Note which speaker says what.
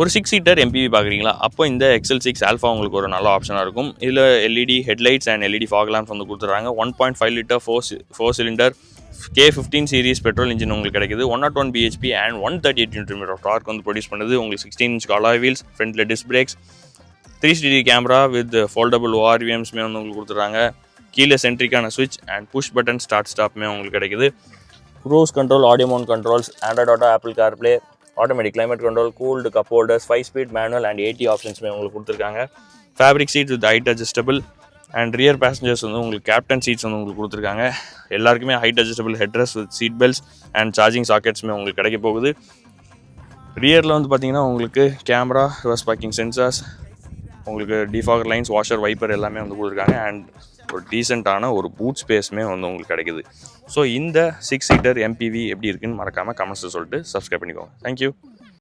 Speaker 1: ஒரு 6 seater MPV பார்க்குறீங்களா, அப்போ இந்த XL6 ஆல்ஃபா உங்களுக்கு ஒரு நல்ல ஆப்ஷனாக இருக்கும். இதில் LED headlights and LED fog lamps வந்து கொடுத்துட்றாங்க. 1.5 litre four cylinder K15 series petrol engine உங்களுக்கு கிடைக்குது. 101 bhp and 138 Nm of torque வந்து ப்ரொடியூஸ் பண்ணுது. உங்களுக்கு 16 inch அலாய் வீல்ஸ், ஃப்ரண்ட்டில் disc brakes, 360 camera with foldable ORVMஸ்மே வந்து உங்களுக்கு கொடுத்துட்றாங்க. கீழே சென்ட்ரிக்கான ஸ்விட்ச் அண்ட் புஷ் பட்டன் ஸ்டார்ட் ஸ்டாப்மே உங்களுக்கு கிடைக்குது. Cruise control, audio mount controls, Android auto, Apple CarPlay, automatic climate control, cooled cup holders, 5-speed manual and 80 ஆப்ஷன்ஸுமே உங்களுக்கு கொடுத்துருக்காங்க. Fabric seat with height adjustable and rear passengers வந்து உங்களுக்கு கேப்டன் சீட்ஸ் வந்து உங்களுக்கு கொடுத்துருக்காங்க. எல்லாருக்குமே height adjustable headrest with seat belts and charging சாக்கெட்ஸுமே உங்களுக்கு கிடைக்க போகுது. ரியரில் வந்து பார்த்தீங்கன்னா உங்களுக்கு கேமரா, ரிவர்ஸ் பார்க்கிங் சென்சார்ஸ், உங்களுக்கு டிஃபாகர் லைன்ஸ், வாஷர், வைப்பர் எல்லாமே வந்து கொடுத்துருக்காங்க. அண்ட் ஒரு டீசெண்டான ஒரு பூட் ஸ்பேஸுமே வந்து உங்களுக்கு கிடைக்குது. ஸோ இந்த 6 சீட்டர் MPV எப்படி இருக்குன்னு மறக்காமல் கமெண்ட்ஸில் சொல்லிட்டு சப்ஸ்கிரைப் பண்ணிக்கோங்க. தேங்க்யூ.